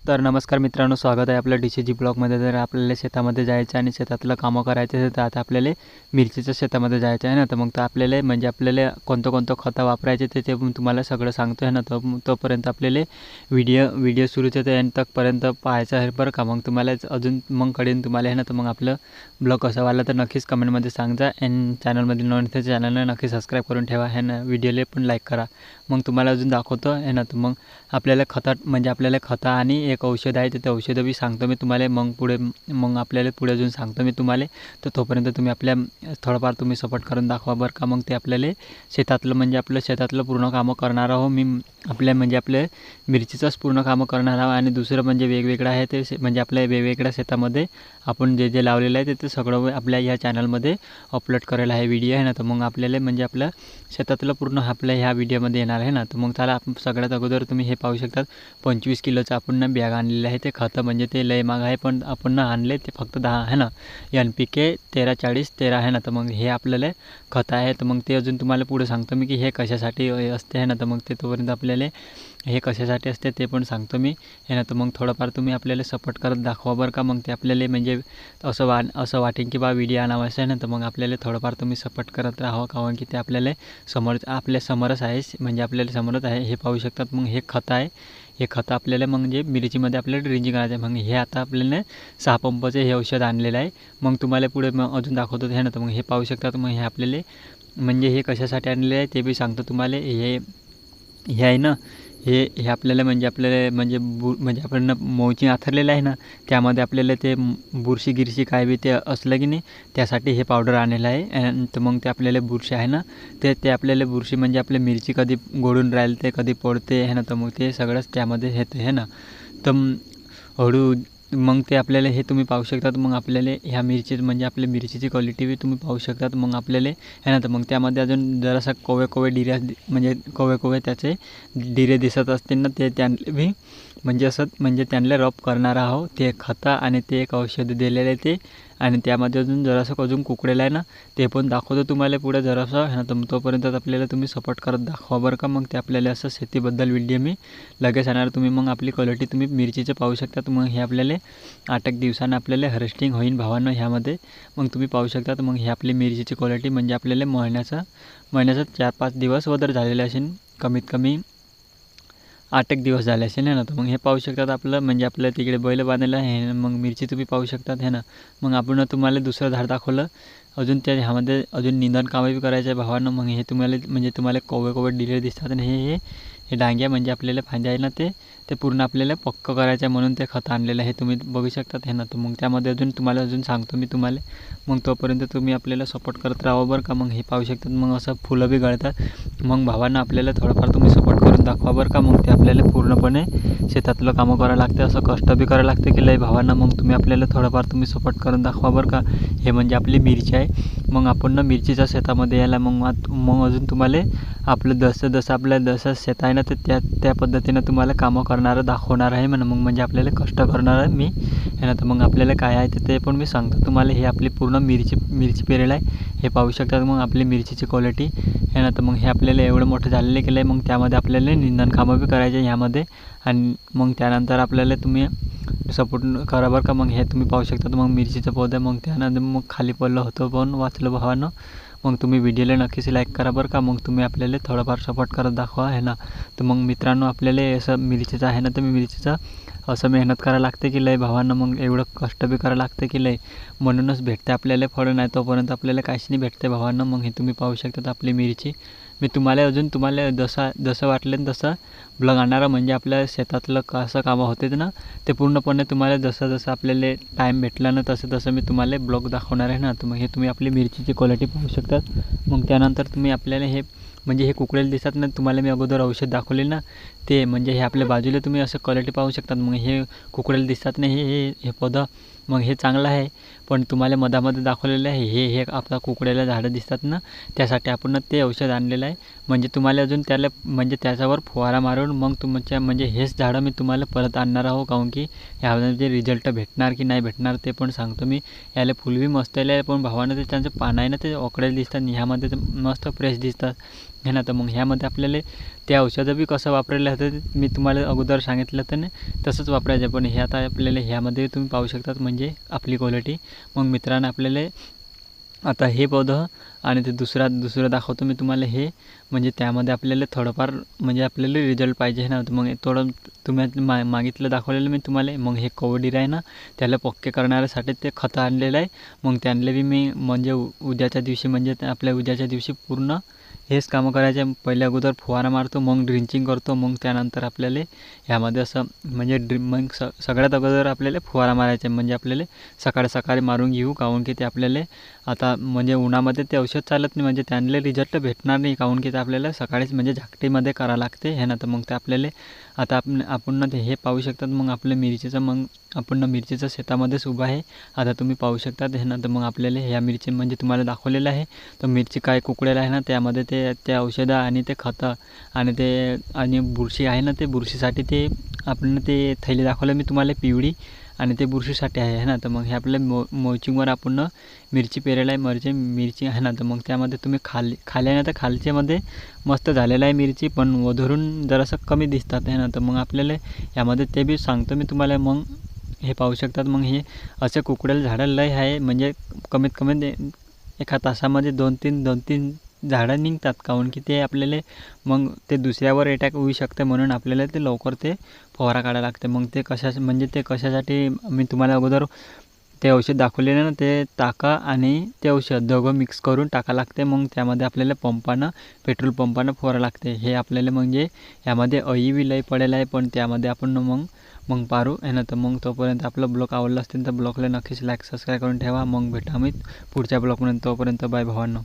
तर नमस्कार मित्रांनो, स्वागत आहे आपलं DCG ब्लॉगमध्ये। तर आपल्याला शेतामध्ये जायचं आणि शेतातलं कामं करायचं आहे। तर आता आपल्याला मिरचीच्या शेतामध्ये जायचं आहे ना, तर मग तर आपल्याला म्हणजे आपल्याला कोणतं खतं वापरायचे ते तुम्हाला सगळं सांगतो आहे ना। तर तोपर्यंत आपल्याला व्हिडिओ सुरूच आहे एंड तकपर्यंत पाहायचं आहे बरं का। मग तुम्हाला अजून मग कळेल तुम्हाला आहे ना। तर मग आपलं ब्लॉग कसा वाटला तर नक्कीच कमेंटमध्ये सांगा अँड चॅनलमध्ये नवीन असेल चॅनलला नक्की सबस्क्राईब करून ठेवा आहे ना, व्हिडिओला पण लाईक करा। मग तुम्हाला अजून दाखवतो आहे ना। तर मग आपल्याला खतं आणि एक औषध आहे ते औषधं बी सांगतो मी तुम्हाला। मग आपल्याला पुढे अजून सांगतो मी तुम्हाला। तर तोपर्यंत तुम्ही आपल्या थोडंफार तुम्ही सपोर्ट करून दाखवा बरं का। मग ते आपल्याला शेतातलं पूर्ण कामं करणार आहो मी। आपल्या मिरचीचंच पूर्ण कामं करणार आहो आणि दुसरं म्हणजे वेगवेगळं आहे ते म्हणजे आपल्या वेगवेगळ्या शेतामध्ये आपण जे लावलेलं आहे ते सगळं आपल्या ह्या चॅनलमध्ये अपलोड करायला आहे व्हिडिओ आहे ना। तर मग आपल्याला म्हणजे आपलं शेतातलं पूर्ण आपल्या ह्या व्हिडिओमध्ये येणार आहे ना। तर मग त्याला आपण सगळ्यात अगोदर तुम्ही हे पाहू शकता 25 किलोचं आपण बॅग आणलेलं आहे। ते खतं म्हणजे ते लय महाग आहे, पण आपण आणले ते फक्त 10 आहे ना। NPK 13-40-13 आहे ना। तर मग हे आपल्याला खतं आहे। तर मग ते अजून तुम्हाला पुढे सांगतो मी की हे कशासाठी असते आहे ना। तर मग ते तोपर्यंत आपल्याला हे कशासाठी असते ते पण सांगतो मी आहे ना। तर मग थोडंफार तुम्ही आपल्याला सपोर्ट करत दाखवा बरं का। मग ते आपल्याला म्हणजे असं वाटेल की बा व्हिडिओ आणावा आहे ना। तर मग आपल्याला थोडंफार तुम्ही सपोर्ट करत राहा, कारण की ते आपल्या समोरच आहे, म्हणजे आपल्याला समोरच आहे हे पाहू शकतात। मग हे खतं आहे, हे खतं आपल्याला म्हणजे मिरचीमध्ये आपल्याला ड्रिंचिंग करायचं आहे। मग हे आता आपल्याला 6 पंपाचं हे औषध आणलेलं आहे। मग तुम्हाला पुढे मग अजून दाखवतो हे ना। तर मग हे पाहू शकतात। मग हे आपल्याला म्हणजे हे कशासाठी आणलेलं आहे ते बी सांगतो तुम्हाला। हे आहे ना, हे आपल्याला म्हणजे आपण मोची आथरलेलं आहे ना, त्यामध्ये आपल्याला ते बुरशी गिरशी काय बी ते असलं की नाही त्यासाठी हे पावडर आणलेलं आहे। तर मग ते आपल्याला बुरशी आहे ना, ते आपल्याला बुरशी म्हणजे आपल्या मिरची कधी गोडून राहील ते कधी पडते आहे ना। तर मग ते सगळंच त्यामध्ये येते आहे ना। तर हळू मग ते आपल्याला हे तुम्ही पाहू शकतात। मग आपल्याला ह्या म्हणजे आपल्या मिरचीची क्वालिटी बी तुम्ही पाहू शकतात। मग आपल्याला आहे ना, तर मग त्यामध्ये अजून जरासा कोवे डिऱ्या म्हणजे कोवे त्याचे डिरे दिसत असतील ना, ते त्यांना बी म्हणजे त्यांना रब करणार आहोत ते खतं आणि ते एक औषध दिलेलं आहे ते। आणि त्यामध्ये अजून कुकडेलं आहे ना, ते पण दाखवतो तुम्हाला पुढे जरासं आहे ना। तर तोपर्यंत आपल्याला तुम्ही सपोर्ट करत दाखवा बरं का। मग ते आपल्याला असं शेतीबद्दल व्हिडिओ मी लगेच आणणार। तुम्ही मग आपली क्वालिटी तुम्ही मिरचीचं पाहू शकता। मग हे आपल्याला 8 एक दिवसानं आपल्याला हार्वेस्टिंग होईल भावानं ह्यामध्ये। मग तुम्ही पाहू शकता। मग हे आपली मिरचीची क्वालिटी म्हणजे आपल्याला महिन्याचा 4-5 दिवस वगैरे झालेले असेल, कमीत कमी 8 एक दिवस झाले असेल ना। तर मग हे पाहू शकतात आपलं म्हणजे आपल्या तिकडे बैल बांधलेलं आहे। मग मिरची तुम्ही पाहू शकतात आहे ना। मग आपण तुम्हाला दुसरं झाड दाखवलं अजून ह्यामध्ये अजून निंदण कामं बी करायचं आहे भावानं। मग हे तुम्हाला कोवे डिले दिसतात आणि हे डांग्या म्हणजे आपल्याला फांद्या आहे ना, ते पूर्ण आपल्याला पक्क करायचं आहे म्हणून ते खत आणलेलं आहे तुम्ही बघू शकतात आहे ना। तर मग त्यामध्ये तुम्हाला सांगतो मी तुम्हाला। मग तोपर्यंत तुम्ही आपल्याला सपोर्ट करत राहा बरं का। मग हे पाहू शकतात। मग असं फुलं बी गळतात। मग भावांना आपल्याला थोडंफार तुम्ही सपोर्ट करून दाखवा बरं का। मग ते आपल्याला पूर्णपणे शेतातलं कामं करावं लागते, असं कष्ट बी करावं लागते की लय भावांना। मग तुम्ही आपल्याला थोडंफार तुम्ही सपोर्ट करून दाखवा बरं का। हे म्हणजे आपली मिरची आहे। मग आपण मिरचीच्या शेतामध्ये यायला मग अजून तुम्हाला आपलं जसं शेत आहे ना, तर त्या पद्धतीनं तुम्हाला कामं करणारं दाखवणार आहे म्हणजे आपल्याला कष्ट करणार आहे मी आहे ना। तर मग आपल्याला काय आहे ते पण मी सांगतो तुम्हाला। हे आपली पूर्ण मिरची पेरेल आहे, हे पाहू शकतात। मग आपली मिरचीची क्वालिटी आहे ना। तर मग हे आपल्याला एवढं मोठं झालेलं केलं आहे। मग त्यामध्ये आपल्याला निंदण कामं बी करायचे ह्यामध्ये आणि मग त्यानंतर आपल्याला तुम्ही सपोर्ट करा बरं का। मग हे तुम्ही पाहू शकता। मग मिरचीचं पौधं मग त्यानंतर मग खाली पडलं होतं पण वाचलं भावानं। मग तुम्ही व्हिडिओला नक्कीच लाईक करा बरं का। मग तुम्ही आपल्याला थोडंफार सपोर्ट करत दाखवा आहे ना। तर मग मित्रांनो आपल्याला असं मिरचीचं आहे ना, तर मिरचीचं असं मेहनत करायला लागते की लय भावांना। मग एवढं कष्ट बी करायला लागते की लय, म्हणूनच भेटते आपल्याला फळं, नाही तोपर्यंत आपल्याला काहीच नाही भेटते भावांना। मग हे तुम्ही पाहू शकता आपली मिरची। मी तुम्हाला जसं वाटलं तसं ब्लॉग आणणारा म्हणजे आपल्या शेतातलं कसं कामं होते ना, ते पूर्णपणे तुम्हाला जसं आपल्याला टाईम भेटला ना तसं मी तुम्हाला ब्लॉग दाखवणार आहे ना। तर मग हे तुम्ही आपली मिरचीची क्वालिटी पाहू शकतात। मग त्यानंतर तुम्ही आपल्याला हे कुकडेले दिसतात ना, तुम्हाला मी अगोदर औषध दाखवले ना, ते म्हणजे हे आपल्या बाजूला तुम्ही असं क्वालिटी पाहू शकतात। मग हे कुकडेले दिसतात ना, हे पौधं मग हे चांगलं आहे। पण तुम्हाला मधामध्ये दाखवलेलं आहे हे आपला कुकड्याला झाडं दिसतात ना, त्यासाठी आपण ते औषध आणलेलं आहे। म्हणजे तुम्हाला अजून त्याच्यावर फवारा मारून मग तुमच्या हेच झाडं मी तुम्हाला परत आणणार आहो, काहून की ह्यामध्ये रिझल्ट भेटणार की नाही भेटणार ते पण सांगतो मी। याला फुल बी मस्त आहे, पण भावानं ते त्यांचं पानं आहे ना ते ओकडेले दिसतात, ह्यामध्ये ते मस्त फ्रेश दिसतात आहे ना. तर मग ह्यामध्ये आपल्याला ते औषधं बी कसं वापरायला होतं मी तुम्हाला अगोदर सांगितलं तर नाही तसंच वापरायचं. पण हे आता आपल्याला ह्यामध्ये तुम्ही पाहू शकतात म्हणजे आपली क्वालिटी. मग मित्रांनो आपल्याला आता हे पौधं आणि ते दुसरं दाखवतो मी तुम्हाला. हे म्हणजे त्यामध्ये आपल्याला थोडंफार म्हणजे आपल्याला रिझल्ट पाहिजे आहे ना. तर मग थोडं तुम्ही मागितलं दाखवलेलं मी तुम्हाला. मग हे कवडीर आहे ना, त्याला पक्के करण्यासाठी ते खतं आणलेलं आहे. मग त्यांना बी मी म्हणजे उद्याच्या दिवशी म्हणजे आपल्या उद्याच्या दिवशी पूर्ण हेच कामं करायचे. पहिले अगोदर फुवारा मारतो, मग ड्रिंचिंग करतो, मग त्यानंतर आपल्याला ह्यामध्ये असं म्हणजे मग सगळ्यात अगोदर आपल्याला फुवारा मारायचा. म्हणजे आपल्याला सकाळी मारून घेऊ, काहून की ते आपल्याला आता म्हणजे उन्हामध्ये ते औषध चालत नाही, म्हणजे त्यांना रिझल्ट भेटणार नाही, काहून की ते आपल्याला सकाळीच म्हणजे झाकटीमध्ये करावं लागते हे ना. तर मग ते आपल्याला आता आपण ते हे पाहू शकतात. मग आपल्या मिरचीचं मग आपण मिरचीचं शेतामध्येच उभं आहे आता तुम्ही पाहू शकता हे ना. तर मग आपल्याला ह्या मिरची म्हणजे तुम्हाला दाखवलेलं आहे. तर मिरची काय कुकडेला आहे ना, त्यामध्ये ते औषधं आणि ते खतं आणि बुरशी आहे ना, ते बुरशीसाठी ते आपण ते थैली दाखवलं मी तुम्हाला पिवळी, आणि ते बुरशीसाठी आहे ना. तर मग हे आपल्या मोचिंगवर आपण मिरची पेरेला आहे. मिरची आहे ना. तर मग त्यामध्ये तुम्ही खाली आहे ना, तर खालच्यामध्ये मस्त झालेलं आहे मिरची, पण वधरून जरासं कमी दिसतात आहे ना. तर मग आपल्याला यामध्ये ते बी सांगतो मी तुम्हाला. मग हे पाहू शकतात. मग हे असे कुकडेल झाडं लय आहे, म्हणजे कमीत कमी एका तासामध्ये दोन तीन झाडं निघतात, काहून की ते आपल्याला मग ते दुसऱ्यावर अटॅक होऊ शकते, म्हणून आपल्याला ते लवकर ते फवारा काढायला लागते. मग ते कशासाठी मी तुम्हाला अगोदर ते औषध दाखवलेलं ना, ते टाका आणि ते औषध दोघं मिक्स करून टाका लागते. मग त्यामध्ये आपल्याला पेट्रोल पंपानं फवारा लागते. हे आपल्याला म्हणजे यामध्ये अळी बी लय पडेल आहे, पण त्यामध्ये आपण मग पारू आहे ना. तर मग तोपर्यंत आपलं ब्लॉग आवडला असतील तर ब्लॉगला नक्कीच लाईक सबस्क्राईब करून ठेवा. मग भेटा आम्ही पुढच्या ब्लॉगपर्यंत. तोपर्यंत बाय भावांनो.